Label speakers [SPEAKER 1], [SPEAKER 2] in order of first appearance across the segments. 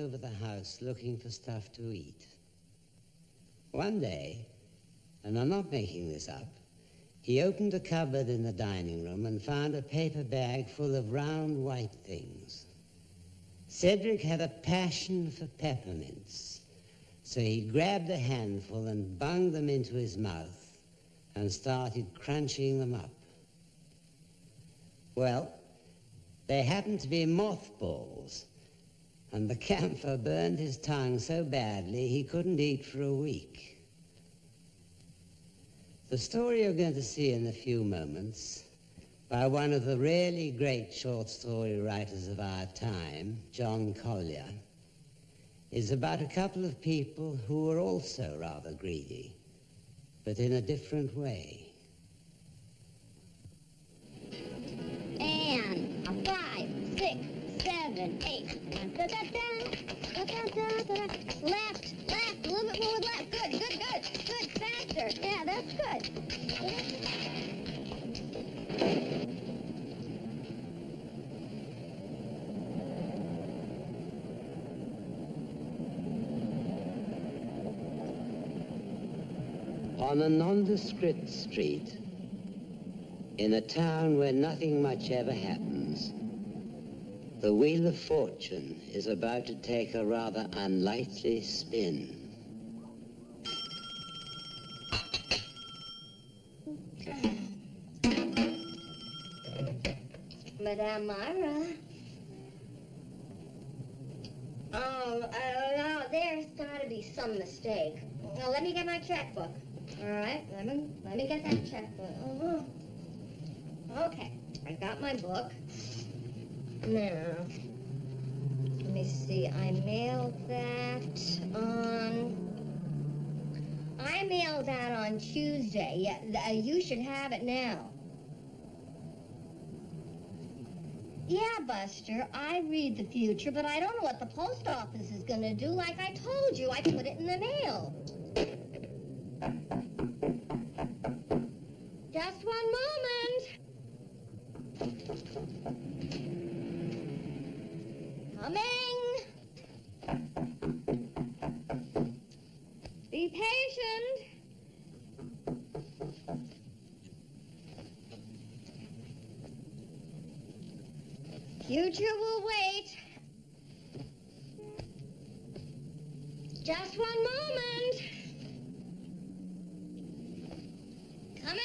[SPEAKER 1] over the house looking for stuff to eat. One day, and I'm not making this up, he opened a cupboard in the dining room and found a paper bag full of round white things. Cedric had a passion for peppermints, so he grabbed a handful and bunged them into his mouth and started crunching them up. Well, they happened to be mothballs, and the camphor burned his tongue so badly he couldn't eat for a week. The story you're going to see in a few moments, by one of the really great short story writers of our time, John Collier, is about a couple of people who were also rather greedy, but in a different way.
[SPEAKER 2] And 5, 6, 7, 8. Da, da, da, da, da, da, da, da. Left, a little bit more left. Good, faster. Yeah, that's good.
[SPEAKER 1] On a nondescript street, in a town where nothing much ever happens, the Wheel of Fortune is about to take a rather unlikely spin.
[SPEAKER 2] Madame Myra. No, there's got to be some mistake. Now, let me get my checkbook. All right, let me get that checkbook. Okay, I got my book. Now, let me see. I mailed that on Tuesday. Yeah, you should have it now. Yeah, Buster, I read the future, but I don't know what the post office is going to do. Like I told you, I put it in the mail. Just one moment. Coming. Be patient. Future will wait. Just one moment. Coming.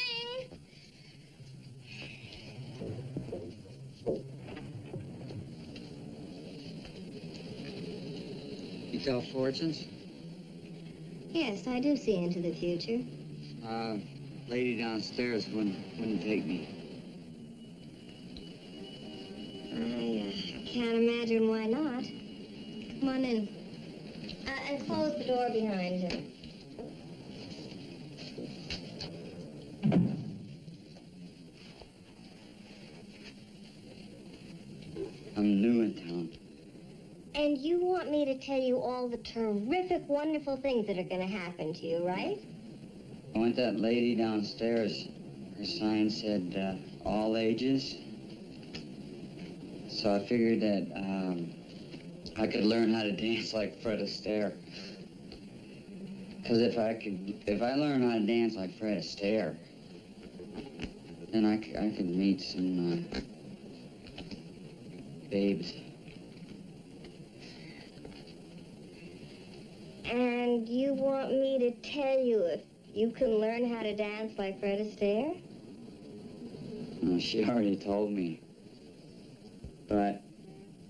[SPEAKER 3] You tell fortunes?
[SPEAKER 2] Yes, I do see into the future.
[SPEAKER 3] Lady downstairs wouldn't take me.
[SPEAKER 2] I can't imagine why not. Come on in. And close the door behind you.
[SPEAKER 3] I'm new in town.
[SPEAKER 2] And you want me to tell you all the terrific, wonderful things that are going to happen to you, right?
[SPEAKER 3] I went that lady downstairs. Her sign said, all ages. So I figured that, I could learn how to dance like Fred Astaire. Because if I learn how to dance like Fred Astaire, then I could meet some, babes.
[SPEAKER 2] And you want me to tell you if you can learn how to dance like Fred Astaire?
[SPEAKER 3] No, she already told me. But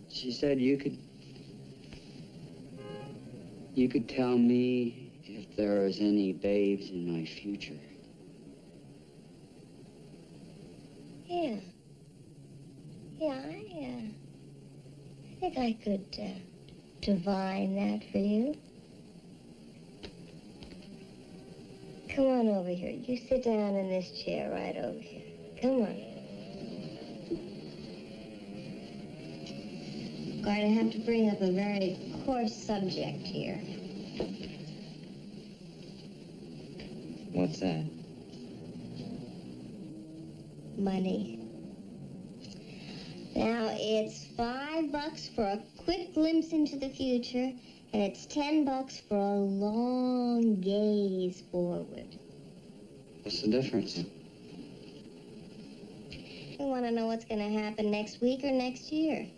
[SPEAKER 3] she said you could tell me if there was any babes in my future.
[SPEAKER 2] Yeah. Yeah, I think I could divine that for you. Come on over here. You sit down in this chair right over here. Come on. Going to have to bring up a very coarse subject here.
[SPEAKER 3] What's that?
[SPEAKER 2] Money. Now, it's $5 for a quick glimpse into the future, and it's $10 for a long gaze forward.
[SPEAKER 3] What's the difference?
[SPEAKER 2] You want to know what's going to happen next week or next year?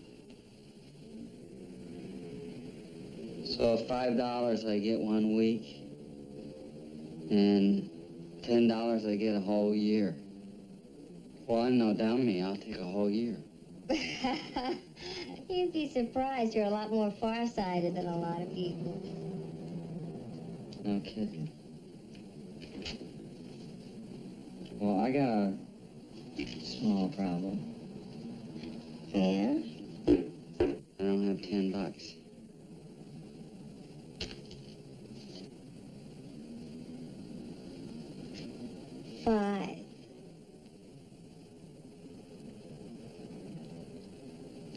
[SPEAKER 3] So $5 I get 1 week, and $10 I get a whole year. Well, I'm no dummy. I'll take a whole year.
[SPEAKER 2] You'd be surprised. You're a lot more farsighted than a lot of people.
[SPEAKER 3] No kidding. Well, I got a small problem.
[SPEAKER 2] Yeah?
[SPEAKER 3] I don't have $10.
[SPEAKER 2] $5.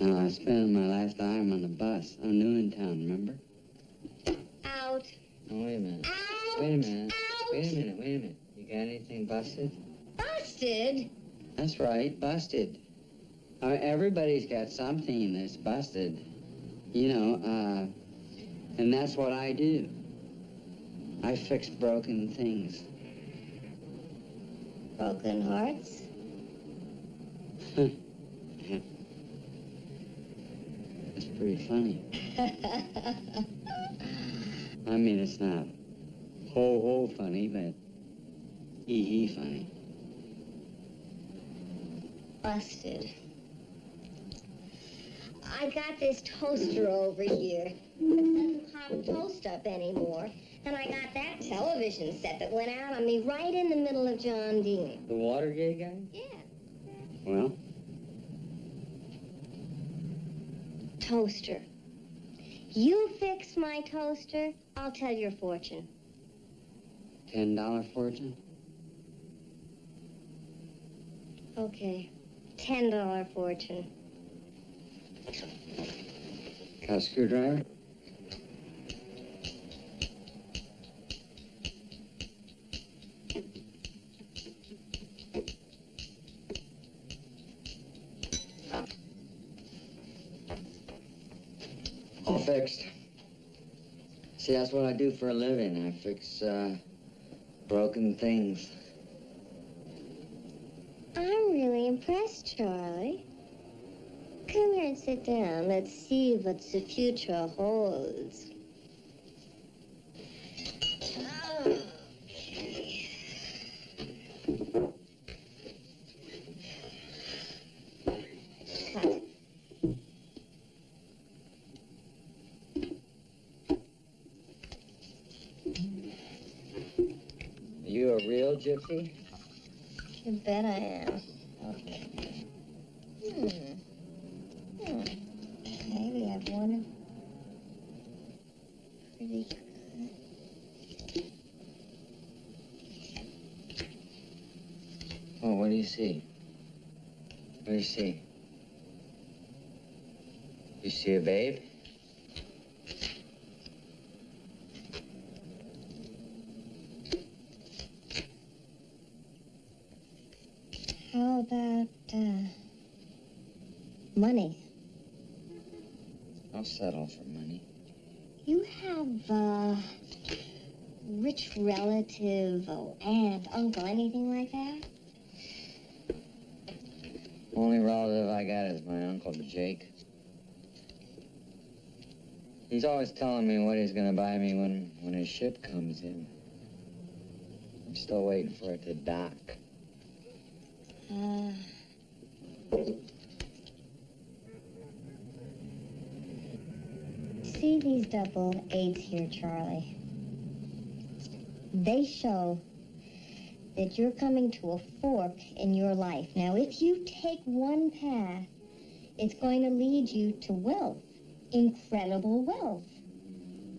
[SPEAKER 3] No, I spent my last dime on the bus. I'm new in town, remember?
[SPEAKER 2] Out.
[SPEAKER 3] Oh, wait a minute.
[SPEAKER 2] Out.
[SPEAKER 3] Wait a minute.
[SPEAKER 2] Out.
[SPEAKER 3] Wait a minute. You got anything busted?
[SPEAKER 2] Busted?
[SPEAKER 3] That's right, busted. Everybody's got something that's busted. You know, and that's what I do. I fix broken things.
[SPEAKER 2] Broken hearts?
[SPEAKER 3] It's pretty funny. I mean, it's not ho-ho funny, but hee-hee funny.
[SPEAKER 2] Busted. I got this toaster over here. It doesn't pop toast up anymore. And I got that television set that went out on me right in the middle of John Dean.
[SPEAKER 3] The Watergate guy?
[SPEAKER 2] Yeah.
[SPEAKER 3] Well,
[SPEAKER 2] Toaster. You fix my toaster, I'll tell your fortune.
[SPEAKER 3] $10 fortune?
[SPEAKER 2] Okay. $10 fortune.
[SPEAKER 3] Got a screwdriver? All fixed. See, that's what I do for a living. I fix, broken things.
[SPEAKER 2] I'm really impressed, Charlie. Come here and sit down. Let's see what the future holds. Okay. Cut.
[SPEAKER 3] You a real gypsy?
[SPEAKER 2] You bet I am. Okay. Okay, we have one pretty good.
[SPEAKER 3] Oh, what do you see? What do you see? You see a babe?
[SPEAKER 2] How about, money?
[SPEAKER 3] I'll settle for money.
[SPEAKER 2] You have a rich relative, or aunt, uncle, anything like that?
[SPEAKER 3] Only relative I got is my Uncle Jake. He's always telling me what he's gonna buy me when his ship comes in. I'm still waiting for it to dock.
[SPEAKER 2] See these double 8s here, Charlie? They show that you're coming to a fork in your life. Now, if you take one path, it's going to lead you to wealth, incredible wealth.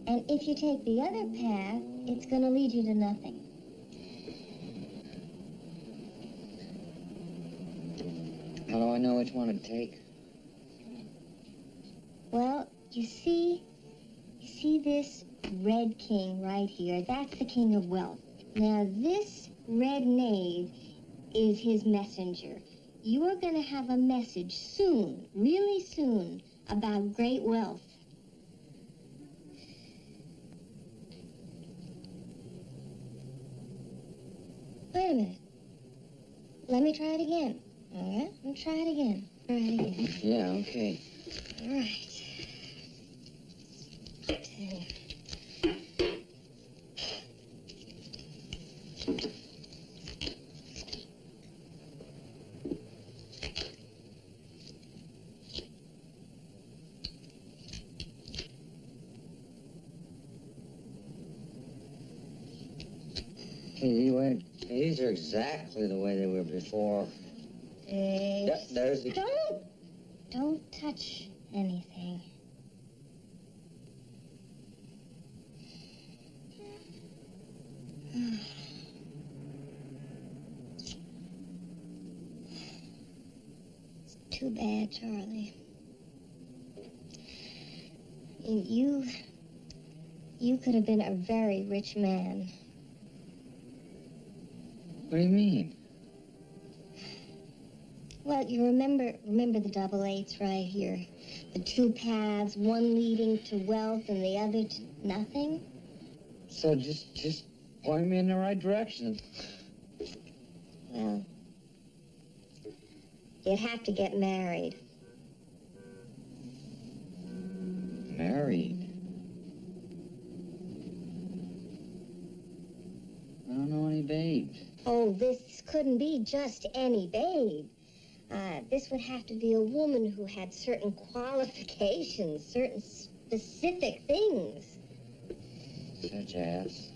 [SPEAKER 2] And if you take the other path, it's going to lead you to nothing.
[SPEAKER 3] How do I know which one to take?
[SPEAKER 2] Well, you see this red king right here? That's the king of wealth. Now, this red knave is his messenger. you are going to have a message soon, really soon, about great wealth. Wait a minute. Let me try it again. All right? Let me try it again. Try it again.
[SPEAKER 3] Yeah, okay.
[SPEAKER 2] All right.
[SPEAKER 3] These are exactly the way they were before. There's the...
[SPEAKER 2] Don't touch anything. It's too bad, Charlie. And you could have been a very rich man.
[SPEAKER 3] What do you mean?
[SPEAKER 2] Well, you remember the double eights right here. The two paths, one leading to wealth and the other to nothing.
[SPEAKER 3] So just point me in the right direction.
[SPEAKER 2] Well, you'd have to get married.
[SPEAKER 3] Married? I don't know any babes.
[SPEAKER 2] Oh, this couldn't be just any babe. This would have to be a woman who had certain qualifications, certain specific things.
[SPEAKER 3] Such as?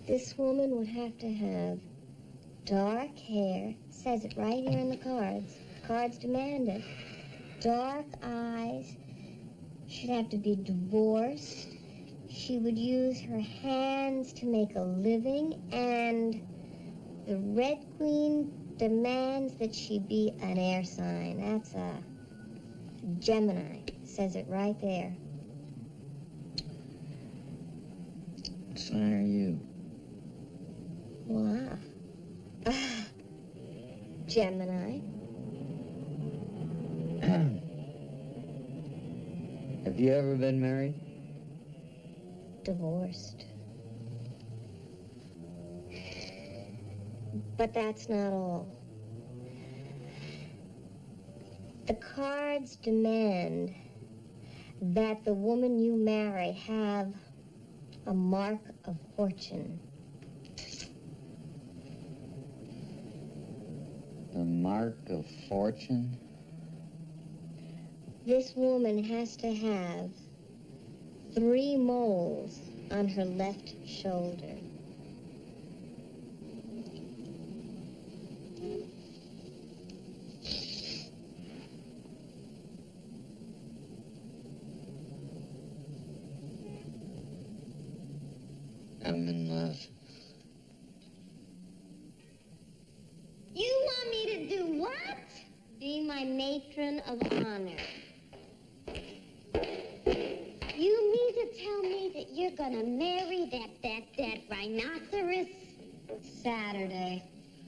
[SPEAKER 2] This woman would have to have dark hair. It says it right here in the cards. Cards demand it. Dark eyes. She'd have to be divorced. She would use her hands to make a living, and the Red Queen demands that she be an air sign. That's a Gemini. Says it right there.
[SPEAKER 3] What sign are you?
[SPEAKER 2] Wow. Gemini.
[SPEAKER 3] Have you ever been married?
[SPEAKER 2] Divorced. But that's not all. The cards demand that the woman you marry have a mark of fortune.
[SPEAKER 3] The mark of fortune?
[SPEAKER 2] This woman has to have 3 moles on her left shoulder.
[SPEAKER 3] I'm in love.
[SPEAKER 2] You want me to do what? Be my matron of honor. You mean to tell me that you're gonna marry that rhinoceros? Saturday.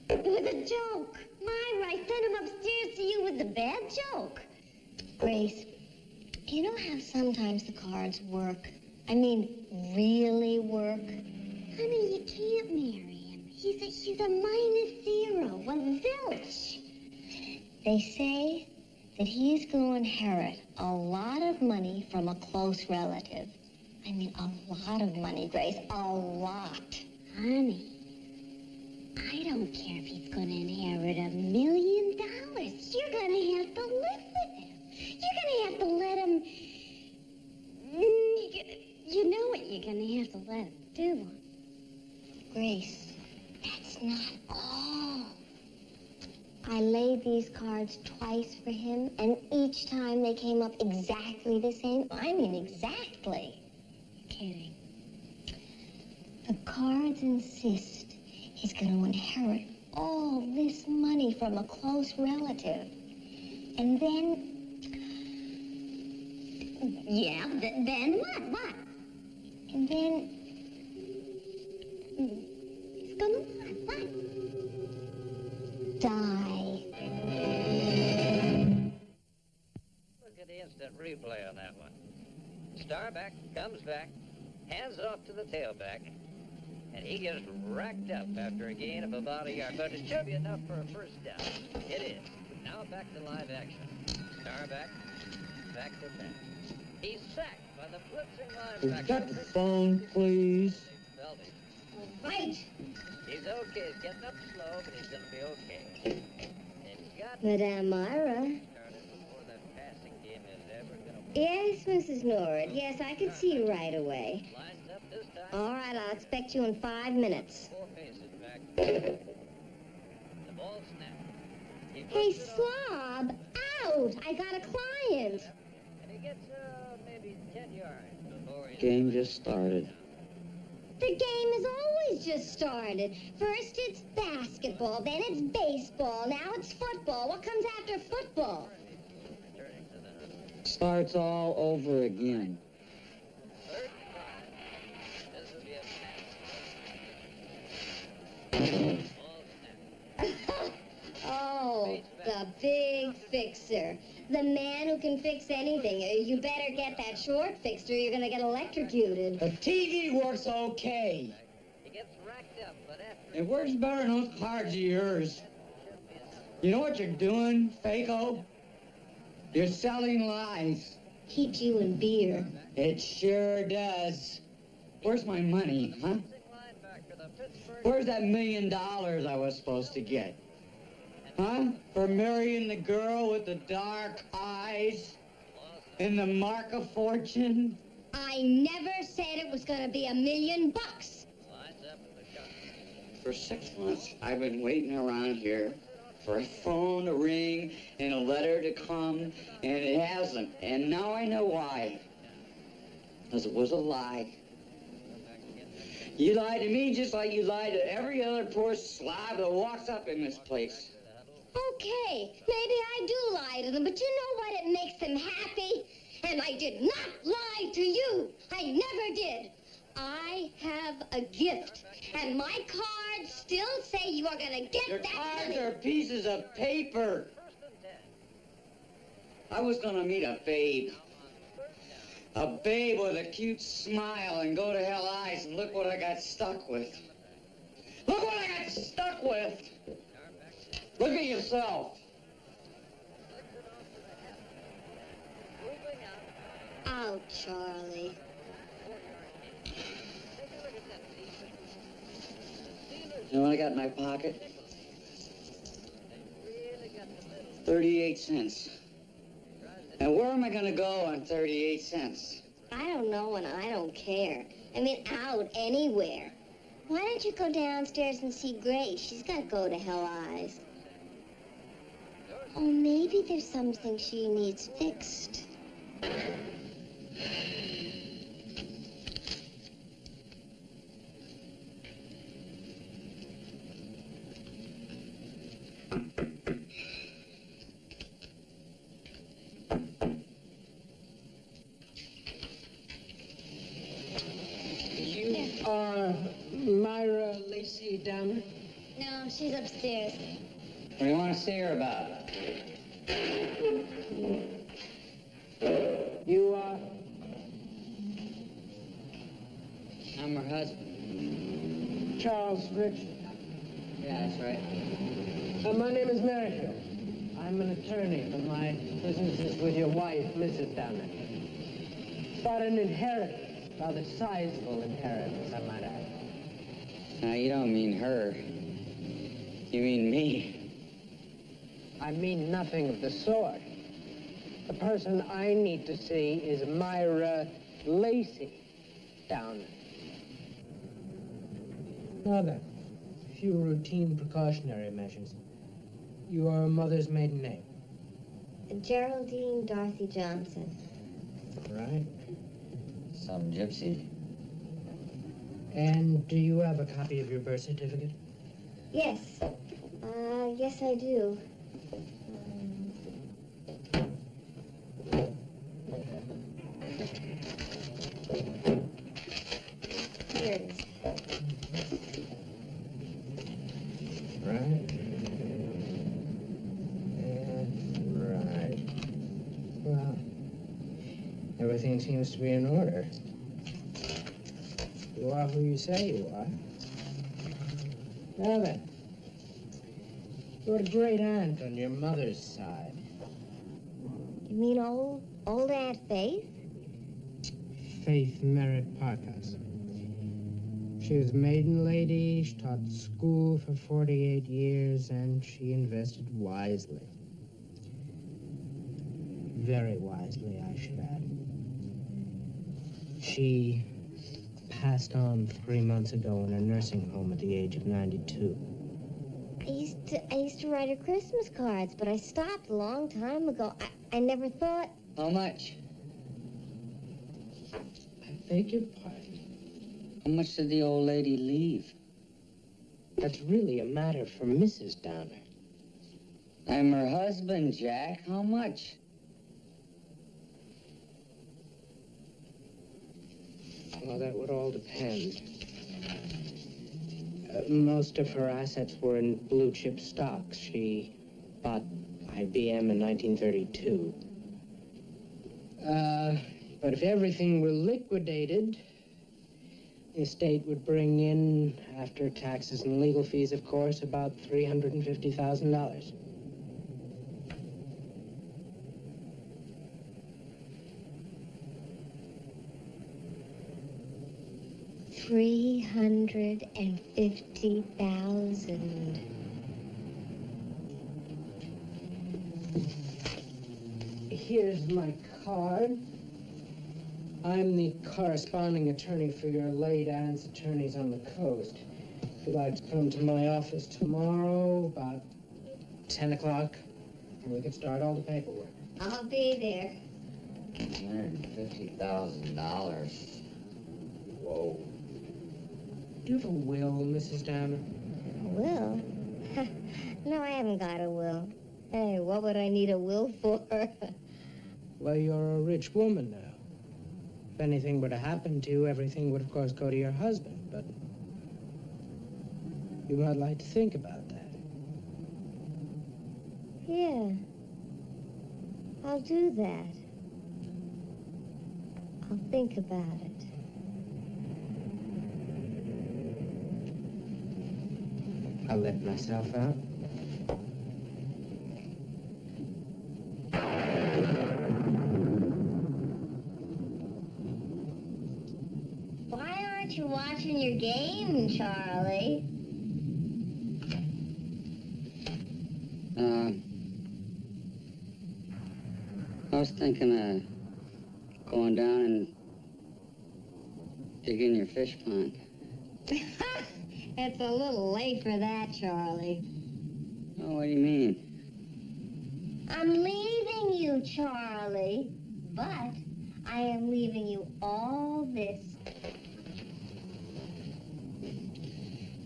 [SPEAKER 2] It was a joke. Myra, I sent him upstairs to you with the bad joke. Grace, you know how sometimes the cards work? I mean, really work? Honey, you can't marry him. He's a -0, a zilch. They say that he's going to inherit a lot of money from a close relative. I mean, a lot of money, Grace. A lot. Honey, I don't care if he's going to inherit $1 million. You're going to have to live with him. You're going to have to let him... You know what you're going to have to let him do. Grace, that's not all. I laid these cards twice for him, and each time they came up exactly the same. I mean, exactly. You're kidding. The cards insist he's going to inherit all this money from a close relative. And then... Yeah, then what? What? And then... He's going to what? What?
[SPEAKER 4] Starbuck comes back, hands it off to the tailback, and he gets racked up after a gain of about a yard. But it should be enough for a first down. It is. Now back to live action. Starbuck, back to back. He's sacked by the blitzing linebacker.
[SPEAKER 3] Got the phone, please.
[SPEAKER 4] Belby.
[SPEAKER 2] Right.
[SPEAKER 4] He's okay. He's getting up slow, but he's going to be okay. And he's got
[SPEAKER 2] Madame Myra.
[SPEAKER 4] started before that passing game is ever going to
[SPEAKER 2] Yes, Mrs. Nord. Yes, I can see you right away.
[SPEAKER 4] lines up this time.
[SPEAKER 2] All right, I'll expect you in 5 minutes.
[SPEAKER 4] Four faces back. The ball snapped. He
[SPEAKER 2] Hey,
[SPEAKER 4] puts it on,
[SPEAKER 2] slob, out! I got a client.
[SPEAKER 4] and he gets maybe 10 yards before he's
[SPEAKER 3] Game just started.
[SPEAKER 2] The game has always just started. First it's basketball, then it's baseball, now it's football. What comes after football?
[SPEAKER 4] returning to the
[SPEAKER 3] Starts all over again.
[SPEAKER 4] third and 5. This will be a pass. Ball snapped.
[SPEAKER 2] Oh, the big fixer. The man who can fix anything. You better get that short fixed or you're gonna get electrocuted.
[SPEAKER 3] The TV works okay.
[SPEAKER 4] He gets racked up, but after
[SPEAKER 3] It works better than those cards of yours. You know what you're doing, Faco? You're selling lies.
[SPEAKER 2] Keeps you in beer.
[SPEAKER 3] It sure does. Where's my money, huh?
[SPEAKER 4] linebacker, the Pittsburgh
[SPEAKER 3] Where's that $1 million I was supposed to get? Huh? For marrying the girl with the dark eyes and the mark of fortune?
[SPEAKER 2] I never said it was gonna be $1 million.
[SPEAKER 4] lines up at the shot.
[SPEAKER 3] For 6 months, I've been waiting around here for a phone to ring and a letter to come, and it hasn't. And now I know why. Because it was a lie. You lied to me just like you lied to every other poor slob that walks up in this place.
[SPEAKER 2] Okay, maybe I do lie to them, but you know what? It makes them happy. And I did not lie to you. I never did. I have a gift, and my cards still say you are gonna get
[SPEAKER 3] Your
[SPEAKER 2] that
[SPEAKER 3] cards
[SPEAKER 2] money.
[SPEAKER 3] are pieces of paper. I was gonna meet a babe. A babe with a cute smile and go to hell eyes, and look what I got stuck with. Look what I got stuck with! Look at yourself.
[SPEAKER 2] Out, Charlie.
[SPEAKER 3] You know what I got in my pocket? 38 cents. And where am I gonna go on 38 cents?
[SPEAKER 2] I don't know and I don't care. I mean, out anywhere. Why don't you go downstairs and see Grace? She's got to go to Hell Eyes. Oh, maybe there's something she needs fixed.
[SPEAKER 5] You are Myra Lacey Downer?
[SPEAKER 2] No, she's upstairs.
[SPEAKER 3] What do you want to see her about?
[SPEAKER 5] You are?
[SPEAKER 3] I'm her husband.
[SPEAKER 5] Charles Richard.
[SPEAKER 3] Yeah, that's right.
[SPEAKER 5] My name is Merrifield. I'm an attorney, but my business is with your wife, Mrs. Downer. About an inheritance, rather sizable inheritance, I might add.
[SPEAKER 3] Now, you don't mean her. You mean me.
[SPEAKER 5] I mean nothing of the sort. The person I need to see is Myra Lacey Downer. Now then, a few routine precautionary measures. Your mother's maiden name,
[SPEAKER 2] Geraldine Dorothy Johnson.
[SPEAKER 5] right?
[SPEAKER 3] Some gypsy.
[SPEAKER 5] And do you have a copy of your birth certificate?
[SPEAKER 2] Yes. Yes, I do. Here it is.
[SPEAKER 5] Right. And right. Well, everything everything seems to be in order. You are who you say you are. Now then, you had a great aunt on your mother's side.
[SPEAKER 2] You mean old Aunt Faith?
[SPEAKER 5] Faith Merritt Parkhurst. She was a maiden lady, she taught school for 48 years, and she invested wisely. Very wisely, I should add. She passed on 3 months ago in a nursing home at the age of 92.
[SPEAKER 2] I used to write her Christmas cards, but I stopped a long time ago. I never thought.
[SPEAKER 3] How much?
[SPEAKER 5] I beg your pardon.
[SPEAKER 3] How much did the old lady leave?
[SPEAKER 5] That's really a matter for Mrs. Downer.
[SPEAKER 3] I'm her husband, Jack. How much?
[SPEAKER 5] Well, that would all depend. Most of her assets were in blue chip stocks. She bought IBM in 1932. But if everything were liquidated, the estate would bring in, after taxes and legal fees, of course, about $350,000.
[SPEAKER 2] $350,000.
[SPEAKER 5] Here's my card. I'm the corresponding attorney for your late aunt's attorneys on the coast. If you'd like to come to my office tomorrow, about 10 o'clock, we could start all the paperwork.
[SPEAKER 2] I'll be there.
[SPEAKER 3] $150,000. Whoa.
[SPEAKER 5] Do you have a will, Mrs. Downer?
[SPEAKER 2] A will? No, I haven't got a will. Hey, what would I need a will for?
[SPEAKER 5] Well, you're a rich woman now. If anything were to happen to you, everything would, of course, go to your husband, but you might like to think about that.
[SPEAKER 2] Yeah. I'll do that. I'll think about it.
[SPEAKER 5] I'll let myself out.
[SPEAKER 2] Why aren't you watching your game, Charlie?
[SPEAKER 3] I was thinking of going down and digging your fish pond.
[SPEAKER 2] It's a little late for that, Charlie.
[SPEAKER 3] Oh, what do you mean?
[SPEAKER 2] I'm leaving you, Charlie. But I am leaving you all this.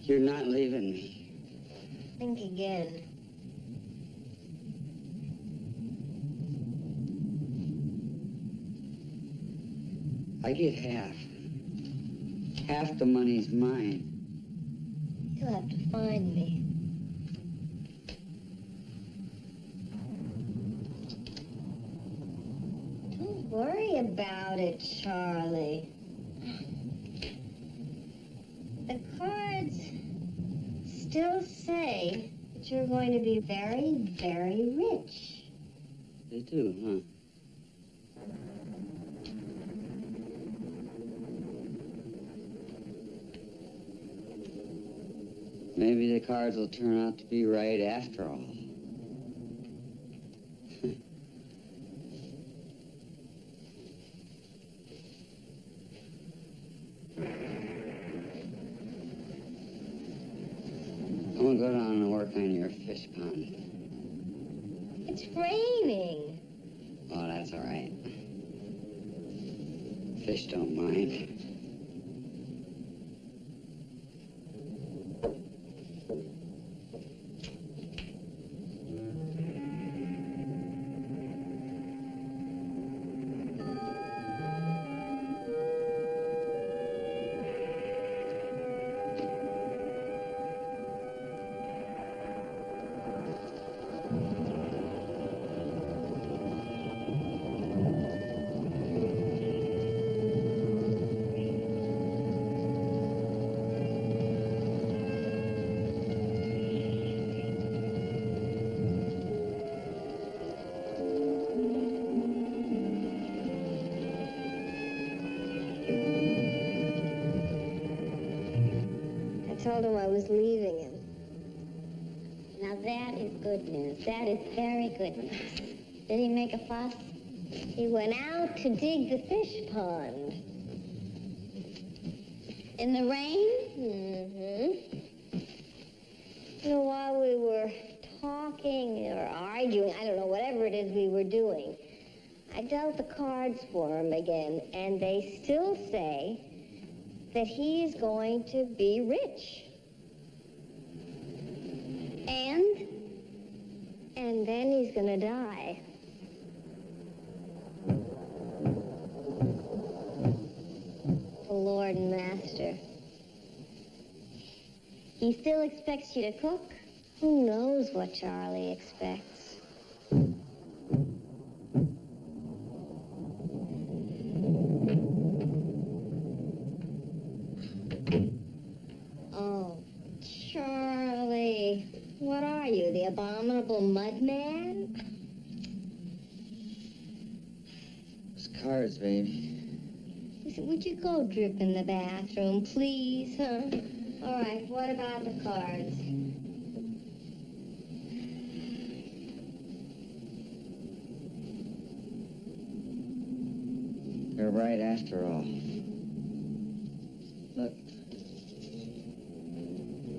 [SPEAKER 3] You're not leaving me.
[SPEAKER 2] Think again.
[SPEAKER 3] I get half. Half the money's mine.
[SPEAKER 2] You'll have to find me. Don't worry about it, Charlie. The cards still say that you're going to be very, very rich.
[SPEAKER 3] They do, huh? Maybe the cards will turn out to be right after all. I'm gonna go down and work on your fish pond.
[SPEAKER 2] It's raining.
[SPEAKER 3] Oh, that's all right. Fish don't mind.
[SPEAKER 2] told him I was leaving him.
[SPEAKER 6] Now that is good news. That is very good news. Did he make a fuss?
[SPEAKER 2] He went out to dig the fish pond.
[SPEAKER 6] In the rain?
[SPEAKER 2] Mm-hmm. You know, while we were talking or arguing, I don't know, whatever it is we were doing, I dealt the cards for him again, and they still say that he's going to be rich. And then he's gonna die. The Lord and Master. He still expects you to cook? Who knows what Charlie expects? Oh, Charlie. What are you, the abominable mud man?
[SPEAKER 3] It's cards, baby.
[SPEAKER 2] Listen, would you go drip in the bathroom, please, huh? All right, what about the cards?
[SPEAKER 3] You're right after all. Look,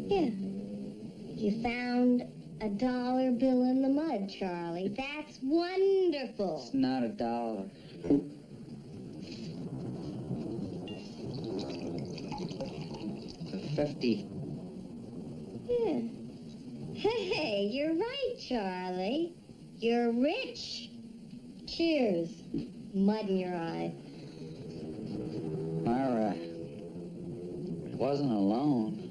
[SPEAKER 2] Yeah. You found a dollar bill in the mud, Charlie. That's wonderful.
[SPEAKER 3] it's not a dollar. It's a 50.
[SPEAKER 2] Yeah. Hey, you're right, Charlie. You're rich. Cheers. Mud in your eye.
[SPEAKER 3] Myra, it wasn't alone.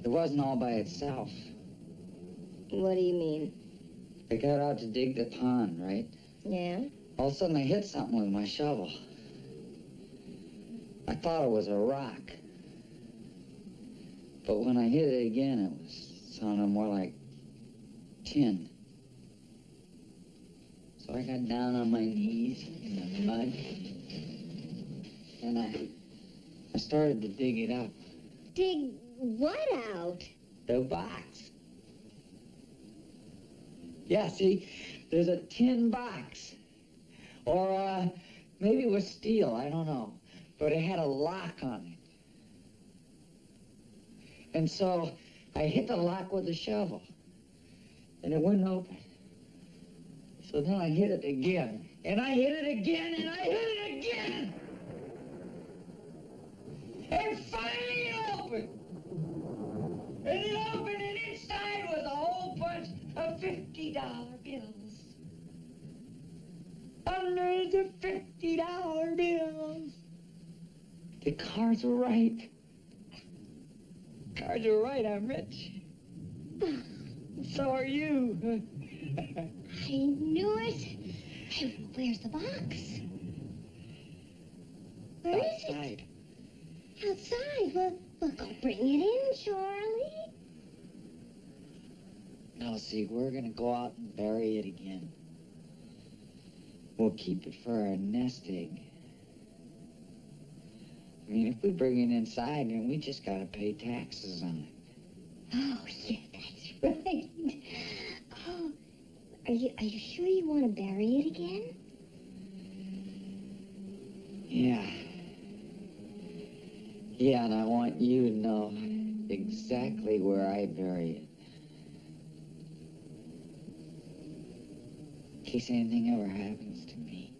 [SPEAKER 3] It wasn't all by itself.
[SPEAKER 2] What do you mean?
[SPEAKER 3] I got out to dig the pond, right?
[SPEAKER 2] Yeah?
[SPEAKER 3] All of a sudden I hit something with my shovel. I thought it was a rock. But when I hit it again, it was sounding more like tin. So I got down on my knees in the mud. And I started to dig it up.
[SPEAKER 2] Dig what out?
[SPEAKER 3] The box. Yeah, see, there's a tin box. Or maybe it was steel, I don't know. But it had a lock on it. And so I hit the lock with a shovel. And it wouldn't open. So then I hit it again. And I hit it again, and I hit it again! And finally it opened! And it opened, and inside was a whole bunch of $50 bills. Hundreds of $50 bills. The cards were right. Cards are right, I'm rich. So are you.
[SPEAKER 2] I knew it. Hey, where's the box? Where is it?
[SPEAKER 3] Outside.
[SPEAKER 2] Outside? Well, go bring it in, Charlie.
[SPEAKER 3] No, see, we're gonna go out and bury it again. We'll keep it for our nest egg. I mean, if we bring it inside, then we just gotta pay taxes on it.
[SPEAKER 2] Oh, yeah, that's right. Oh, are you sure you want to bury it again?
[SPEAKER 3] Yeah. Yeah, and I want you to know exactly where I bury it. In case anything ever happens to me.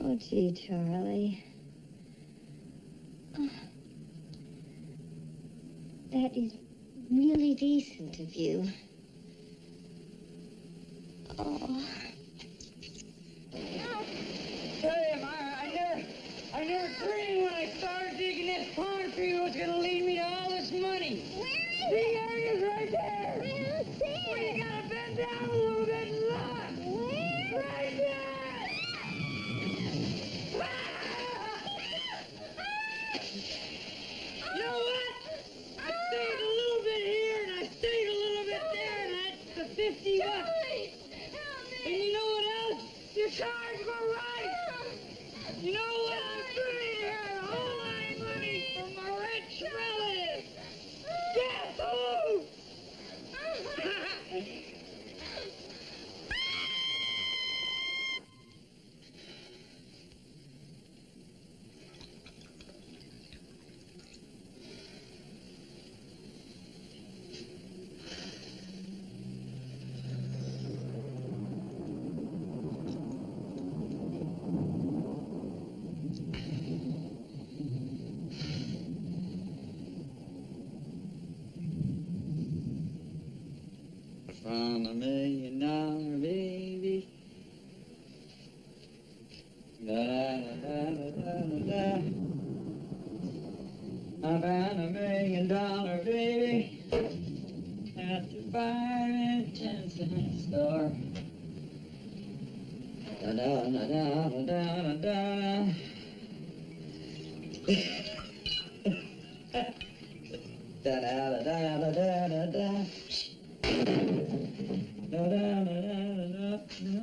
[SPEAKER 2] Oh, gee, Charlie. Oh, that is really decent of you. Oh.
[SPEAKER 3] Hey, Myra, I never dreamed when I started digging this pond for you it was gonna lead me to all this money.
[SPEAKER 2] Where is
[SPEAKER 3] The
[SPEAKER 2] it?
[SPEAKER 3] area's right there.
[SPEAKER 2] I don't see
[SPEAKER 3] Well, you
[SPEAKER 2] it.
[SPEAKER 3] gotta bend down a little bit and look.
[SPEAKER 2] Where?
[SPEAKER 3] Right there. You know what? I stayed a little bit here and I stayed a little bit there, and that's the 50 bucks.
[SPEAKER 2] Charlie, help
[SPEAKER 3] And
[SPEAKER 2] me.
[SPEAKER 3] you know what else? You
[SPEAKER 4] charge were right. No one free here. All my money from a rich relative. Guess who? Found $1 million, baby. Da da da da da da da. I found $1 million, baby, at the 5 and 10 cent store. Da da da da da da da da. Da da da da da da da da. Da da da da da da.